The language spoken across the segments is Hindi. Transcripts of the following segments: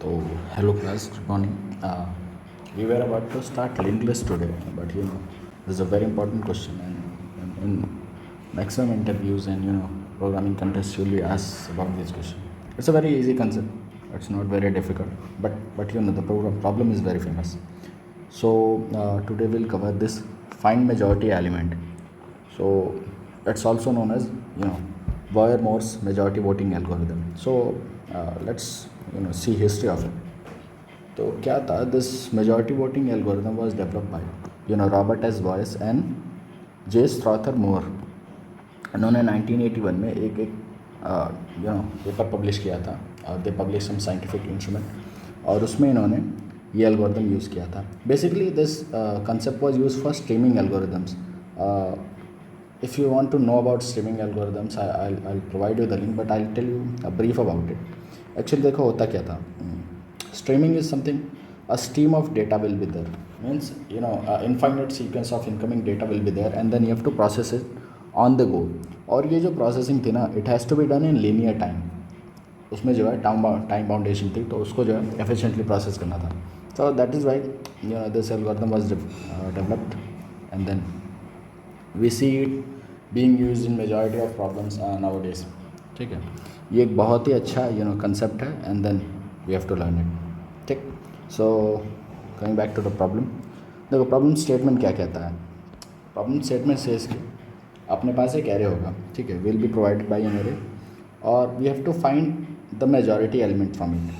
So, hello class, good morning. We were about to start linked list today, but this is a very important question, and in maximum interviews and programming contests, you'll be asked about this question. It's a very easy concept. It's not very difficult, but the problem is very famous. So today we'll cover this find majority element. So it's also known as Boyer-Morse majority voting algorithm. So let's see history of it. तो क्या था this majority voting algorithm was developed by Robert S Boyer and J Strother Moore. इन्होंने 1981 में एक पेपर पब्लिश किया था. They publish some scientific instrument और उसमें इन्होंने ये एल्गोरिथम यूज़ किया था. Basically this concept was use for streaming algorithms. if you want to know about streaming algorithms, I'll provide you the link, but I'll tell you a brief about it. Actually देखो होता क्या था. Streaming is something, a stream of data will be there, means infinite sequence of incoming data will be there and then you have to process it on the go. और ये जो processing थी ना, it has to be done in linear time. उसमें जो है टाइम बाउंडेशन थी, तो उसको जो है efficiently process करना था. So that is why this algorithm was developed, and then we see it being used in majority of problems nowadays. ठीक है, ये एक बहुत ही अच्छा कंसेप्ट है, and then we have to learn it. ठीक. So coming back to the problem. देखो प्रॉब्लम स्टेटमेंट क्या कहता है. प्रॉब्लम स्टेटमेंट सेज कि अपने पास एक एरे होगा, ठीक है, will be provided by an array और we have to find the majority element from it.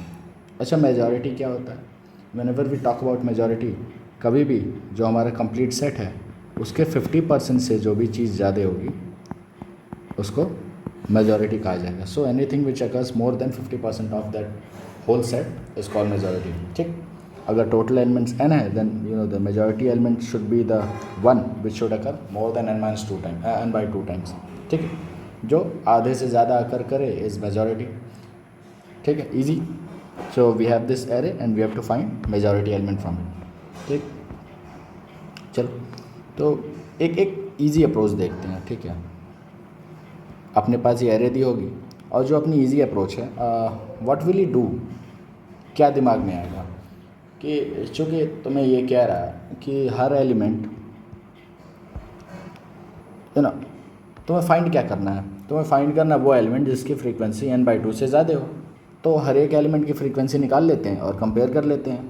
अच्छा, मेजॉरिटी क्या होता है. Whenever we talk about majority, कभी भी जो हमारा कंप्लीट सेट है उसके 50% से जो भी चीज़ ज़्यादा होगी उसको मेजॉरिटी कहा जाएगा. So anything which occurs more than 50% of that whole set is called majority. ठीक. अगर टोटल एलिमेंट्स n है then the majority element should be the one which should occur more than n/2 times. ठीक है, जो आधे से ज़्यादा अकर करे इज मेजॉरिटी. ठीक है, easy. So we have this array and we have to find majority element from it. ठीक. चलो, तो एक इजी अप्रोच देखते हैं. ठीक है, अपने पास ये एरे दी होगी और जो अपनी इजी अप्रोच है, व्हाट विल यू डू, क्या दिमाग में आएगा कि चूँकि तुम्हें ये कह रहा है कि हर एलिमेंट तुम्हें फाइंड क्या करना है. तुम्हें फाइंड करना है वो एलिमेंट जिसकी फ्रीक्वेंसी n/2 से ज़्यादा हो. तो हर एक एलिमेंट की फ्रीक्वेंसी निकाल लेते हैं और कंपेयर कर लेते हैं.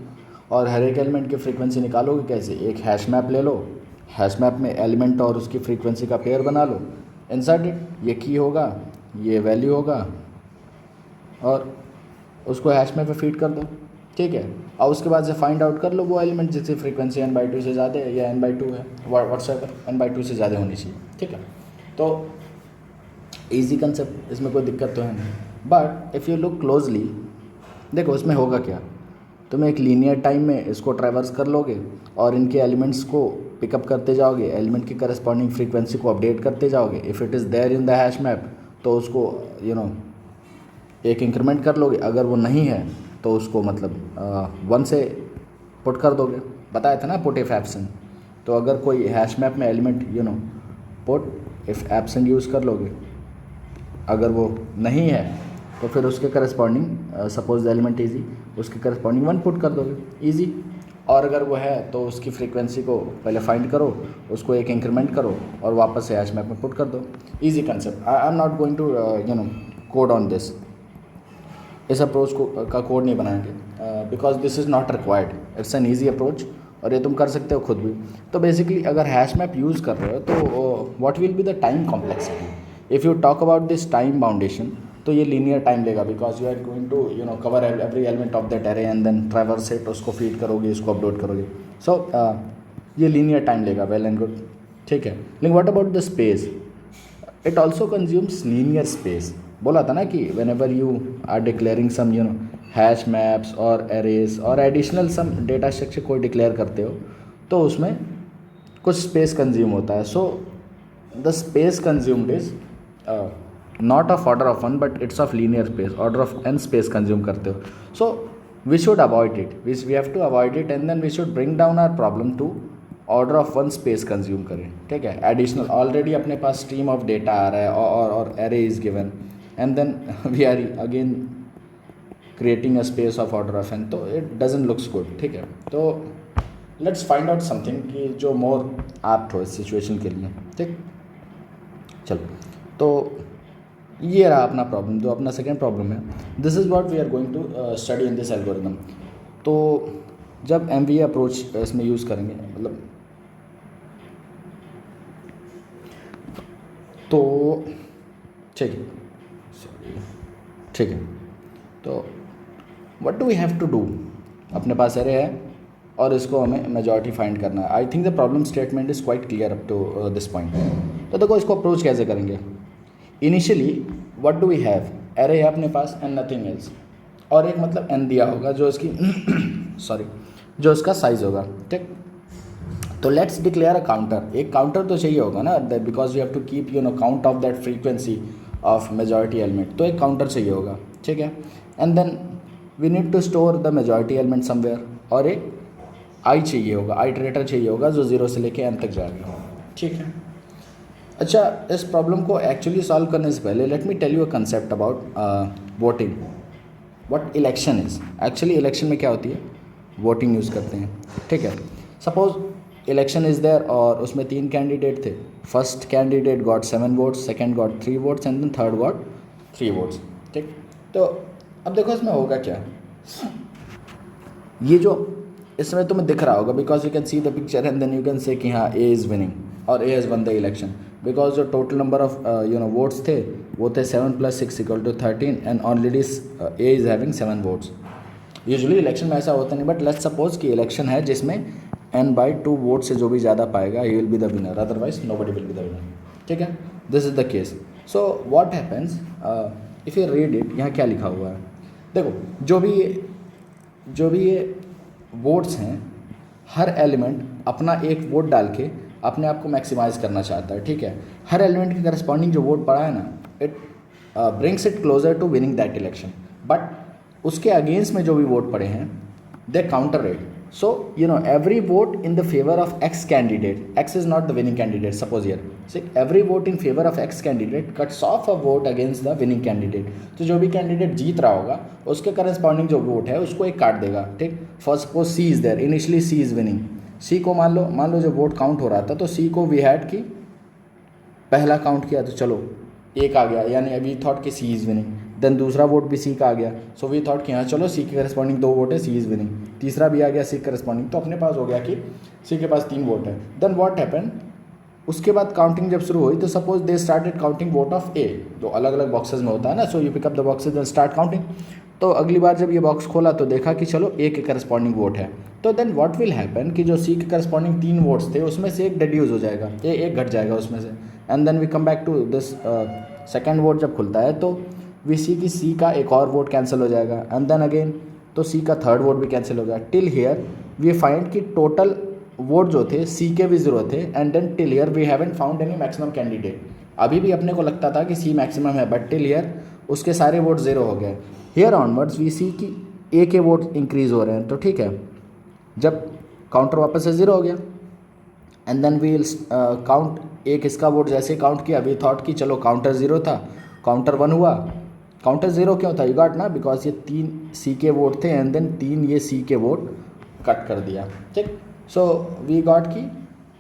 और हर एक एलिमेंट की फ्रीक्वेंसी निकालोगे कैसे. एक हैश मैप ले लो, हैश मैप में एलिमेंट और उसकी फ्रीक्वेंसी का पेयर बना लो, इंसर्ट इट. ये की होगा, ये वैल्यू होगा और उसको हैश मैप में फीड कर दो. ठीक है, और उसके बाद से फाइंड आउट कर लो वो एलिमेंट जिसकी फ्रीक्वेंसी n/2 से ज़्यादा है या n/2 है, व्हाट्सएवर n/2 से ज़्यादा होनी चाहिए. ठीक है, तो ईजी कंसेप्ट, इसमें कोई दिक्कत तो है नहीं. But if you look closely, देखो इसमें होगा क्या. तुम एक लीनियर टाइम में इसको ट्रैवर्स कर लोगे और इनके एलिमेंट्स को पिकअप करते जाओगे, एलिमेंट की करस्पॉन्डिंग फ्रीक्वेंसी को अपडेट करते जाओगे. If it is there in the hash map तो उसको एक इंक्रीमेंट कर लोगे. अगर वो नहीं है तो उसको मतलब 1 से पुट कर दोगे. बताया था ना, पुट इफ़ एब्सेंट. तो अगर कोई हैश मैप में element put if absent use कर लोगे. अगर वो नहीं है तो फिर उसके corresponding suppose the element easy, उसके करस्पॉन्डिंग 1 पुट कर दोगे. ईजी. और अगर वो है तो उसकी फ्रीक्वेंसी को पहले फाइंड करो, उसको एक इंक्रीमेंट करो और वापस से हैश मैप में पुट कर दो. Easy concept. I am not going to code on this. इस अप्रोच को का कोड नहीं बनाएंगे because this is not required. It's an easy approach और ये तुम कर सकते हो खुद भी. तो बेसिकली अगर हैश मैप यूज़ कर रहे हो तो what will be the time complexity. If you talk about this time boundation तो ये लीनियर टाइम लेगा because you are going to cover every element of that array and then traverse it, उसको फीड करोगे, इसको अपलोड करोगे. सो ये लीनियर टाइम लेगा. Well and good. ठीक है, लेकिन what about the space. It also consumes linear space. बोला था ना कि whenever you are declaring some hash maps और एरेज और एडिशनल सम डेटा स्ट्रक्चर कोई डिक्लेयर करते हो तो उसमें कुछ स्पेस कंज्यूम होता है. So the space consumed is not of order of 1 but it's of linear space, order of n space consume करते हो. So we should avoid it. We have to avoid it and then we should bring down our problem to order of 1 space consume करें. ठीक है, एडिशनल ऑलरेडी अपने पास स्ट्रीम ऑफ डेटा आ रहा है और array is given and then we are again creating a space of order of n, तो it doesn't looks good. ठीक है, तो let's find out something कि जो more apt हो इस situation के लिए. ठीक, चलो, तो ये रहा अपना प्रॉब्लम, जो अपना सेकेंड प्रॉब्लम है. This is what we are going to study in this algorithm. तो जब MVA अप्रोच इसमें यूज़ करेंगे, मतलब तो ठीक है, ठीक है, तो what do we have to do. अपने पास एरे है और इसको हमें मेजॉरिटी फाइंड करना है. I think the problem statement is quite clear up to this point. तो देखो इसको अप्रोच कैसे करेंगे. Initially what do we have, array है अपने पास एंड नथिंग एल्स, और एक मतलब n दिया होगा जो इसकी सॉरी जो इसका साइज़ होगा. ठीक, तो लेट्स डिक्लेयर अ काउंटर. एक काउंटर तो चाहिए होगा ना, because you have to keep count of that frequency of majority element. तो एक काउंटर चाहिए होगा. ठीक है, and then we need to store the majority element somewhere, और एक आई चाहिए होगा, आइटरेटर चाहिए होगा जो 0 से लेके n तक जाएगा. ठीक है, अच्छा, इस प्रॉब्लम को एक्चुअली सॉल्व करने से पहले let me tell you a concept about voting. What election is. Actually election में क्या होती है, वोटिंग यूज़ करते हैं. ठीक है, सपोज इलेक्शन इज़ देयर और उसमें 3 कैंडिडेट थे. First candidate got 7 votes, second got 3 votes and then third got 3 votes. ठीक, तो अब देखो इसमें होगा क्या. ये जो इसमें तुम्हें दिख रहा होगा, because you can see the picture and then you can say कि हाँ ए इज़ विनिंग और A has won the election, because जो टोटल नंबर ऑफ वोट्स थे वो थे 7 + 6 = 13 and already A is having 7 votes. Usually election में ऐसा होता नहीं, बट लेट्स सपोज कि इलेक्शन है जिसमें n/2 वोट से जो भी ज़्यादा पाएगा ही will be the winner, otherwise nobody will be the winner. ठीक है, this is the case. So what happens if you read it, यहाँ क्या लिखा हुआ है देखो. जो भी ये वोट्स हैं, हर एलिमेंट अपना एक वोट डाल के अपने आप को मैक्सिमाइज करना चाहता है. ठीक है, हर एलिमेंट के करस्पॉन्डिंग जो वोट पड़ा है ना, it brings it closer to winning that election. But उसके अगेंस्ट में जो भी वोट पड़े हैं they counter it. So every vote in the favour of X candidate, X is not the winning candidate, suppose here say every vote in favour of X candidate cuts off a vote against the winning candidate. तो जो भी कैंडिडेट जीत रहा होगा उसके करस्पॉन्डिंग जो वोट है उसको एक काट देगा. ठीक, for suppose C is there, initially C is winning. C को मान लो जो वोट काउंट हो रहा था, तो सी को वी हैड की पहला काउंट किया तो चलो एक आ गया, यानी वी थॉट कि सी इज़ विनिंग. देन दूसरा वोट भी सी का आ गया, सो वी थॉट कि हाँ चलो सी के करस्पॉन्डिंग 2 वोट है, सी इज़ विनिंग. तीसरा भी आ गया सी के करस्पॉन्डिंग, तो अपने पास हो गया कि सी के पास 3 वोट है. देन व्हाट हैपन, उसके बाद काउंटिंग जब शुरू हुई तो suppose they started counting vote of A, जो अलग अलग बॉक्सेस में होता है ना. So you pick up the boxes and start counting. तो अगली बार जब ये बॉक्स खोला तो देखा कि चलो ए के करस्पॉन्डिंग वोट है. तो देन व्हाट विल हैपन कि जो सी के करस्पॉन्डिंग 3 वोट्स थे उसमें से एक डिड्यूस हो जाएगा, एक घट जाएगा उसमें से. And then we come back to this second vote जब खुलता है तो वी सी की सी का एक और वोट कैंसिल हो जाएगा. एंड देन अगेन तो सी का थर्ड वोट भी कैंसिल हो गया. टिल हियर वी फाइंड कि टोटल वोट जो थे सी के भी 0 थे. And then till here we haven't found any maximum candidate. अभी भी अपने को लगता था कि सी मैक्सिमम है, बट टिल हियर उसके सारे वोट 0 हो गए. हियर ऑनवर्ड्स वी सी कि ए के वोट इंक्रीज़ हो रहे हैं. तो ठीक है, जब काउंटर वापस से 0 हो गया एंड देन वी काउंट एक इसका वोट जैसे काउंट किया, वी थॉट कि चलो काउंटर 0 था, काउंटर 1 हुआ. काउंटर 0 क्यों था, यू गॉट ना, बिकॉज ये 3 सी के वोट थे एंड देन 3 ये सी के वोट कट कर दिया. ठीक, सो वी गॉट कि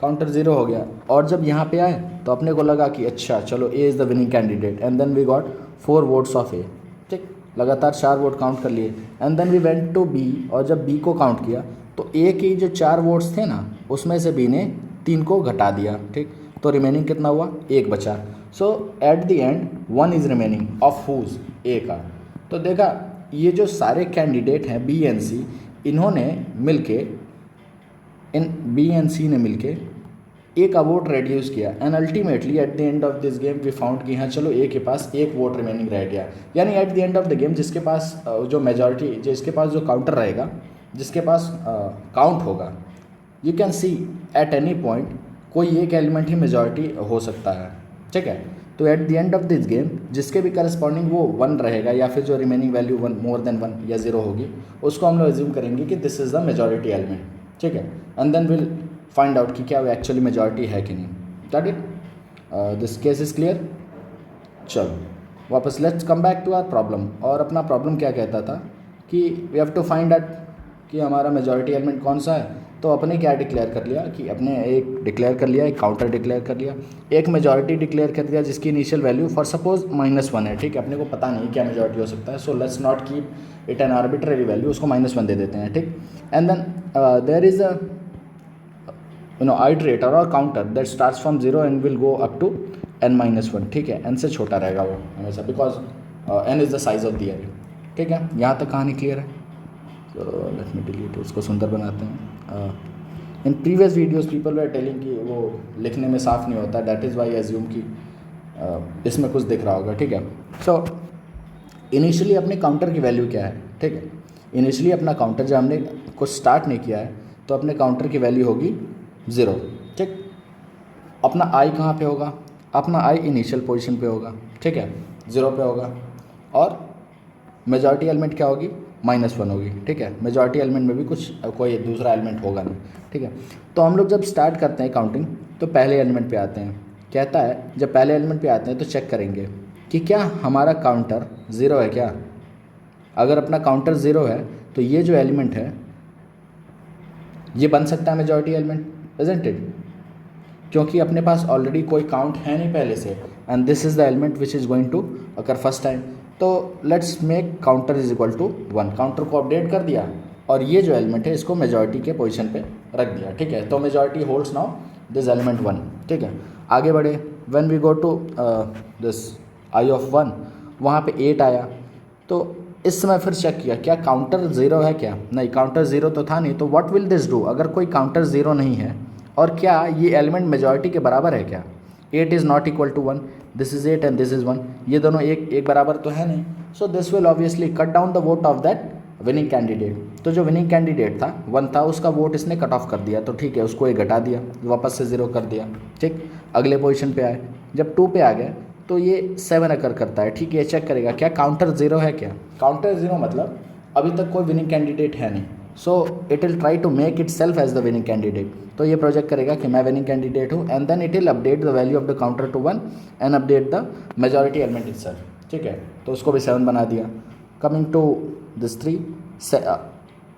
काउंटर 0 हो गया. और जब यहाँ पे आए तो अपने को लगा कि अच्छा चलो A is the winning candidate. And then we got 4 votes of A. ठीक, लगातार 4 वोट काउंट कर लिए. And then we went to B, और जब बी को काउंट किया तो ए के जो 4 वोट्स थे ना उसमें से बी ने 3 को घटा दिया. ठीक, तो रिमेनिंग कितना हुआ, 1 बचा. So at the end 1 is remaining of whose, A का. तो देखा ये जो सारे कैंडिडेट हैं बी एंड सी, इन्होंने मिलके इन बी एंड सी ने मिलके ए का वोट रेड्यूस किया. And ultimately at the end of this game we found कि हाँ चलो ए के पास 1 वोट रिमेनिंग रह गया. यानी eight the end of the game जिसके पास जो मेजॉरिटी, जिसके पास जो काउंटर रहेगा, जिसके पास काउंट होगा, you can C at any point कोई एक एलिमेंट ही मेजॉरिटी हो सकता है. ठीक है, तो at the end of this game जिसके भी करस्पॉन्डिंग वो 1 रहेगा, या फिर जो रिमेनिंग वैल्यू 1 मोर देन 1 या 0 होगी, उसको हम लोग एज्यूम करेंगे कि this is the majority element. ठीक है, and then will find out कि क्या वो एक्चुअली मेजॉरिटी है कि नहीं. That it, this case is clear. चलो वापस let's come back to our problem. और अपना प्रॉब्लम क्या कहता था कि we have to find out कि हमारा मेजॉरिटी एलिमेंट कौन सा है। तो अपने क्या डिक्लेयर कर लिया कि अपने एक डिक्लेयर कर लिया, एक काउंटर डिक्लेयर कर लिया, एक मेजॉरिटी डिक्लेयर कर दिया जिसकी इनिशियल वैल्यू फॉर सपोज -1 है, ठीक है। अपने को पता नहीं क्या मेजॉरिटी हो सकता है, so let's not keep it an arbitrary value, उसको -1 दे देते हैं, ठीक। And then there is a iterator और counter that starts from 0 and will go up to n-1, ठीक है। n से छोटा रहेगा वो हमेशा, because n is the size of the array, ठीक है। यहाँ तक कहानी क्लियर है। तो लेट मी डिलीट, इसको सुंदर बनाते हैं। In previous videos people were telling कि वो लिखने में साफ नहीं होता, दैट इज़ वाई एज्यूम कि इसमें कुछ दिख रहा होगा, ठीक है। सो इनिशियली अपने काउंटर की वैल्यू क्या है, ठीक है। इनिशियली अपना काउंटर जब हमने कुछ स्टार्ट नहीं किया है तो अपने काउंटर की वैल्यू होगी 0, ठीक। अपना आई कहाँ पे होगा, अपना आई इनिशियल पोजीशन पे होगा, ठीक है, 0 पे होगा। और मेजॉरिटी एलिमेंट क्या होगी, -1 होगी, ठीक है। मेजॉरिटी एलिमेंट में भी कुछ कोई दूसरा एलिमेंट होगा नहीं, ठीक है। तो हम लोग जब स्टार्ट करते हैं काउंटिंग तो पहले एलिमेंट पे आते हैं। कहता है जब पहले एलिमेंट पे आते हैं तो चेक करेंगे कि क्या हमारा काउंटर 0 है क्या। अगर अपना काउंटर 0 है तो ये जो एलिमेंट है ये बन सकता है मेजॉरिटी एलिमेंट, इजंट इट, क्योंकि अपने पास ऑलरेडी कोई काउंट है नहीं पहले से, and this is the element which is going to occur first time. तो let's make counter is equal to 1, counter को अपडेट कर दिया और ये जो एलिमेंट है इसको मेजॉरिटी के पोजीशन पे रख दिया, ठीक है। तो majority holds now this element 1, ठीक है। आगे बढ़े, when we go to this i of 1, वहाँ पे 8 आया। तो इस समय फिर चेक किया क्या काउंटर 0 है क्या, नहीं काउंटर 0 तो था नहीं। तो व्हाट विल दिस डू, अगर कोई काउंटर 0 नहीं है और क्या ये एलिमेंट मेजॉरिटी के बराबर है क्या। 8 is not equal to 1, this is 8 and this is 1, ये दोनों एक बराबर तो है नहीं। So this will obviously cut down the vote of that winning candidate. तो जो विनिंग कैंडिडेट था 1 था, उसका वोट इसने कट ऑफ कर दिया, तो ठीक है उसको ये घटा दिया, वापस से 0 कर दिया, ठीक। अगले पोजीशन पे आए, जब 2 पे आ गए तो ये 7 अकर करता है, ठीक है। चेक करेगा क्या काउंटर 0 है क्या। काउंटर 0 मतलब अभी तक कोई विनिंग कैंडिडेट है नहीं, so it will try to make itself as the winning candidate. तो ये प्रोजेक्ट करेगा कि मैं विनिंग कैंडिडेट हूँ, and then it will update the value of the counter to 1 and update the majority element itself, ठीक है। तो उसको भी 7 बना दिया। कमिंग टू दिस 3,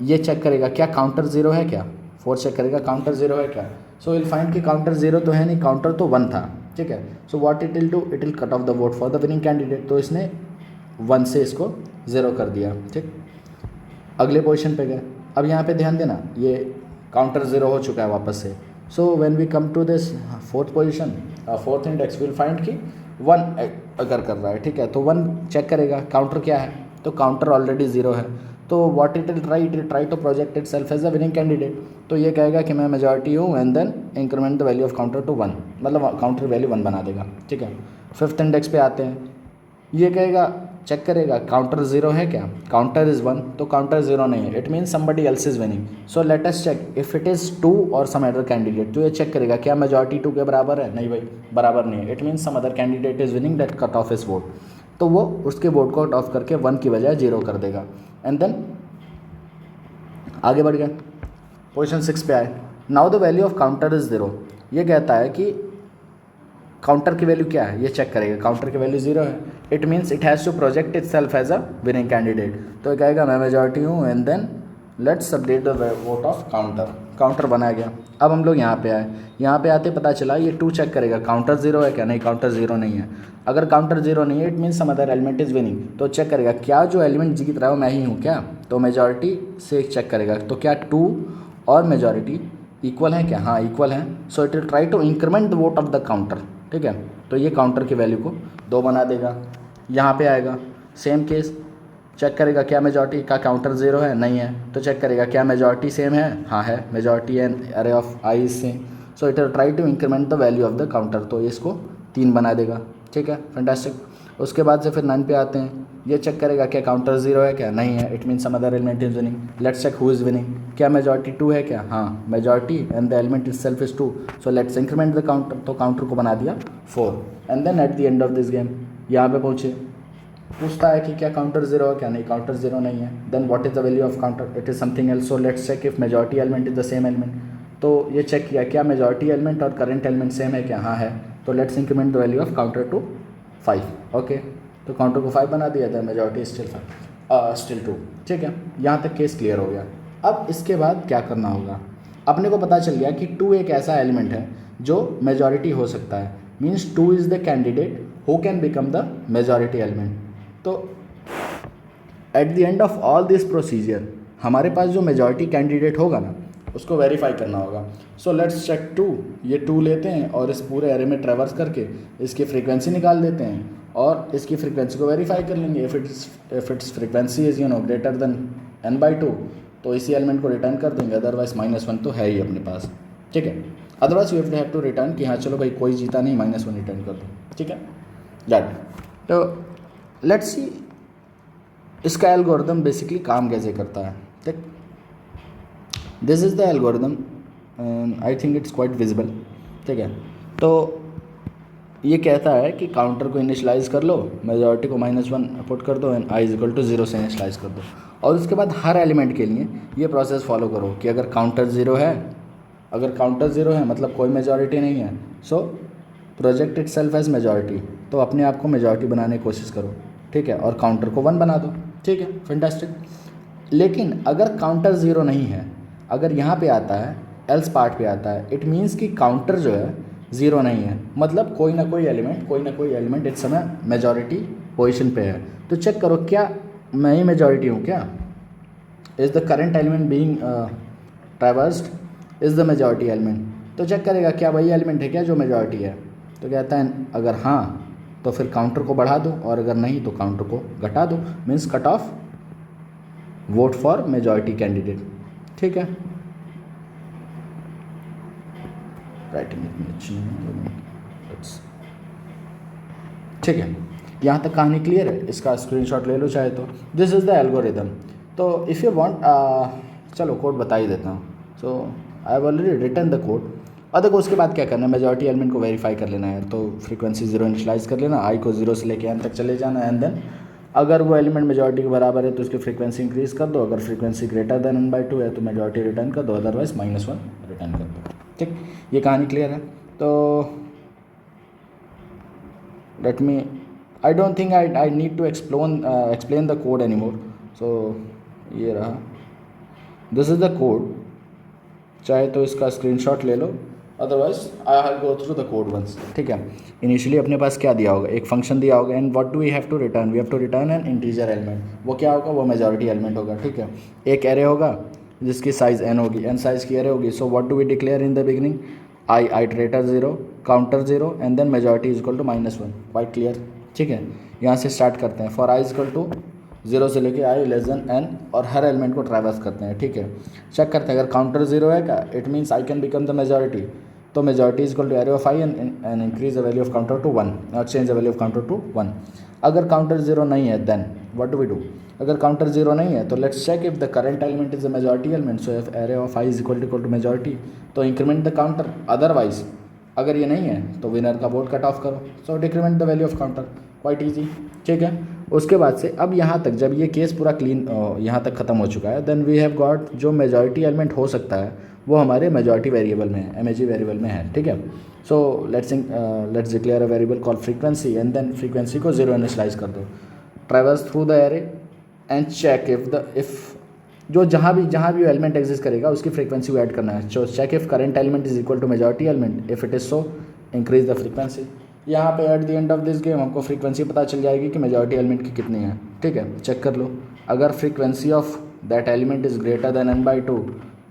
ये चेक करेगा क्या काउंटर 0 है क्या। 4 चेक करेगा काउंटर 0 है क्या। सो विल फाइंड कि काउंटर 0 तो है नहीं, काउंटर तो 1 था, ठीक है। So what it will do, it will cut off the vote for the winning candidate. तो इसने 1 से इसको 0 कर दिया, ठीक। अगले पोजीशन पे गए, अब यहाँ पे ध्यान देना ये काउंटर 0 हो चुका है वापस से। So when we come to this 4th position, 4th index, will find कि 1 अगर कर रहा है, ठीक है। तो 1 चेक करेगा काउंटर क्या है, तो काउंटर ऑलरेडी 0 है। तो what it will try to project itself as a winning candidate. तो ये कहेगा कि मैं मेजॉरिटी हूँ and then increment the value of counter to 1, मतलब काउंटर वैल्यू 1 बना देगा, ठीक है। 5th इंडेक्स पे आते हैं, ये कहेगा चेक करेगा काउंटर 0 है क्या, काउंटर इज़ 1, तो काउंटर 0 नहीं है, it means somebody else is winning. So let us check if it is 2 और सम अदर कैंडिडेट। तो ये चेक करेगा क्या मेजॉरिटी 2 के बराबर है, नहीं भाई बराबर नहीं है, it means some other candidate is winning that cut off is vote. तो वो उसके वोट को कट ऑफ करके 1 की बजाय 0 कर देगा, एंड देन आगे बढ़ गए, पोजीशन 6 पे आए। Now the value of counter is 0। ये कहता है कि काउंटर की वैल्यू क्या है, ये चेक करेगा, काउंटर की वैल्यू 0 है, it means it has to project itself as a winning candidate. तो ये कहेगा मैं मेजॉरिटी हूँ and then let's update the vote of counter. Counter बनाया गया। अब हम लोग यहाँ पे आए, यहाँ पे आते पता चला ये 2 चेक करेगा काउंटर 0 है क्या, नहीं काउंटर 0 नहीं है। अगर काउंटर 0 नहीं है it means some other element is winning. तो चेक करेगा क्या जो एलिमेंट जीत रहा है वो मैं ही हूँ क्या, तो मेजॉरिटी से चेक करेगा तो क्या 2 और मेजॉरिटी इक्वल है क्या, हाँ इक्वल है। So it will try to increment the vote of the counter, ठीक है। तो ये काउंटर की वैल्यू को 2 बना देगा। यहाँ पे आएगा सेम केस, चेक करेगा क्या मेजॉरिटी का काउंटर 0 है, नहीं है। तो चेक करेगा क्या मेजॉरिटी सेम है, हाँ है, majority and array of i is same. So it will try to increment the value of the counter. तो इसको 3 बना देगा, ठीक है, फैंटास्टिक। उसके बाद से फिर 9 पे आते हैं, ये चेक करेगा क्या काउंटर 0 है क्या, नहीं है, it means some other element is winning. Let's check who is winning, क्या मेजॉरिटी 2 है क्या, हाँ majority and the element itself is 2। So let's increment the counter. तो काउंटर को बना दिया 4 and then at the end of this game यहाँ पे पहुँचे, पूछता है कि क्या काउंटर 0 है क्या, नहीं काउंटर 0 नहीं है। Then what is the value of counter, it is something else. So let's check if majority element is the same element. तो ये चेक किया क्या मेजॉरिटी एलिमेंट और करंट एलिमेंट सेम है क्या, हाँ है। तो let's increment the value of counter to 5, okay. तो काउंटर को 5 बना दिया था, मेजॉरिटी स्टिल 5। Still true. ठीक है, यहाँ तक केस क्लियर हो गया। अब इसके बाद क्या करना होगा, अपने को पता चल गया कि 2 एक ऐसा एलिमेंट है जो मेजॉरिटी हो सकता है, means 2 is the candidate who can become the majority element. तो at the end of all this procedure हमारे पास जो मेजॉरिटी कैंडिडेट होगा ना उसको वेरीफाई करना होगा। सो लेट्स चेक 2, ये 2 लेते हैं और इस पूरे एरे में ट्रैवर्स करके इसकी फ्रीक्वेंसी निकाल देते हैं और इसकी फ्रीक्वेंसी को वेरीफाई कर लेंगे। If it's frequency is greater than n/2 तो इसी एलिमेंट को रिटर्न कर देंगे, अदरवाइज -1 तो है ही अपने पास। ठीक है, otherwise you have to return कि हाँ चलो भाई कोई जीता नहीं, -1 रिटर्न कर दो। ठीक है दैट। तो लेट्स सी इसका एल्गोरिदम बेसिकली काम कैसे करता है। ठीक, this is the algorithm, I think it's quite visible. ठीक है, तो ये कहता है कि काउंटर को इनिशलाइज कर लो, मेजॉरिटी को -1 पुट कर दो एंड i = 0 से इनिशलाइज कर दो, और उसके बाद हर एलिमेंट के लिए ये प्रोसेस फॉलो करो कि अगर काउंटर 0 है मतलब कोई मेजॉरिटी नहीं है, so project itself as majority, तो अपने आप को मेजॉरिटी बनाने की कोशिश करो। ठीक है, और काउंटर को 1 बना दो। ठीक है, फैंटास्टिक। लेकिन अगर काउंटर 0 नहीं है, अगर यहाँ पे आता है एल्स पार्ट पे आता है, इट मीन्स कि काउंटर जो है 0 नहीं है, मतलब कोई ना कोई एलिमेंट इस समय मेजॉरिटी पोजीशन पे है। तो चेक करो क्या मैं ही मेजॉरिटी हूँ क्या, is the current element being traversed is the majority element. तो चेक करेगा क्या वही एलिमेंट है क्या जो मेजॉरिटी है। तो कहता है अगर हाँ तो फिर काउंटर को बढ़ा दो, और अगर नहीं तो काउंटर को घटा दो, means cut off vote for majority candidate. ठीक है, राइटिंग ठीक है, यहाँ तक कहानी क्लियर है। इसका स्क्रीनशॉट ले लो चाहे तो। This is the algorithm. तो इफ़ यू वांट, चलो कोड बता ही देता हूँ। So I have already written the code. और देखो उसके बाद क्या करना है, मेजॉरिटी एलिमेंट को वेरीफाई कर लेना है। तो फ्रीक्वेंसी 0 इनिशलाइज कर लेना, i को 0 से लेके n तक चले जाना, एंड देन अगर वो एलिमेंट मेजॉरिटी के बराबर है तो उसकी फ्रीक्वेंसी इंक्रीज़ कर दो, अगर फ्रीक्वेंसी ग्रेटर देन n/2 है तो मेजॉरिटी रिटर्न कर दो, अदरवाइज -1 रिटर्न कर दो। ठीक, ये कहानी क्लियर है। तो let me, I don't think I need to explain the code any more. So ये रहा, दिस इज़ द कोड। चाहे तो इसका स्क्रीनशॉट ले लो, otherwise I have go through the code once. ठीक है, इनिशियली अपने पास क्या दिया होगा, एक फंक्शन दिया होगा, and what do we have to return, we have to return an integer element. वो क्या होगा, वो मेजॉरिटी एलिमेंट होगा। ठीक है, एक एरे होगा जिसकी साइज़ n होगी, n साइज़ की एरे होगी। So what do we declare in the beginning, i iterator 0, counter 0, and then majority is equal to -1। Quite clear. ठीक है, यहाँ से स्टार्ट करते हैं। फॉर i = 0 से लेके i n और हर एलिमेंट को ट्रैवर्स करते हैं। ठीक है, चेक करते हैं अगर काउंटर 0 है क्या, it means i can become the majority. तो majority is equal to array of i and increase the value of counter to 1 और change the value of counter to 1। अगर काउंटर 0 नहीं है then what do we do, अगर काउंटर 0 नहीं है तो let's check if the current element is the majority element. So if array of i is equal to majority तो इंक्रीमेंट द काउंटर, अदरवाइज अगर ये नहीं है तो विनर का वोट कट ऑफ करो। So decrement the value of counter, quite easy. ठीक है, उसके बाद से अब यहाँ तक जब ये केस पूरा क्लीन यहाँ तक ख़त्म हो चुका है, देन वी हैव गॉट जो मेजॉरिटी एलिमेंट हो सकता है वो हमारे मेजॉरिटी वेरिएबल में है, एमएजी वेरिएबल में है। ठीक है, so let's declare a variable call frequency, and then frequency को 0 इनिशियलाइज कर दो, traverse through the array and check if जो जहाँ भी एलिमेंट एग्जिस्ट करेगा उसकी फ्रीक्वेंसी को ऐड करना है। So check if current element is equal to majority element, if it is so increase the frequency. यहाँ पे at the end of this game हमको फ्रीक्वेंसी पता चल जाएगी कि मेजॉरिटी एलिमेंट की कितनी है। ठीक है, चेक कर लो, अगर frequency of that element is greater than n/2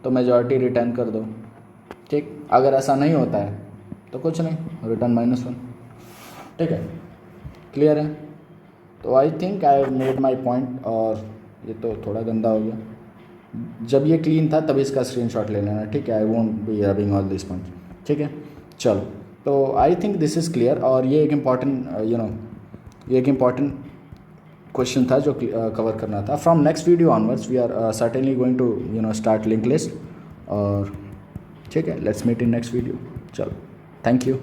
तो मेजॉरिटी रिटर्न कर दो। ठीक, अगर ऐसा नहीं होता है तो कुछ नहीं, रिटर्न -1। ठीक है, क्लियर है। तो I think I have made my point. और ये तो थोड़ा गंदा हो गया, जब ये क्लीन था तभी इसका स्क्रीनशॉट ले लेना। ठीक है, I won't be rubbing all this point. ठीक है, चलो, तो I think this is clear. और ये एक इम्पॉर्टेंट क्वेश्चन था जो कवर करना था। From next video onwards we are certainly going to start link list. और ठीक है, let's meet in next video. चलो, थैंक यू।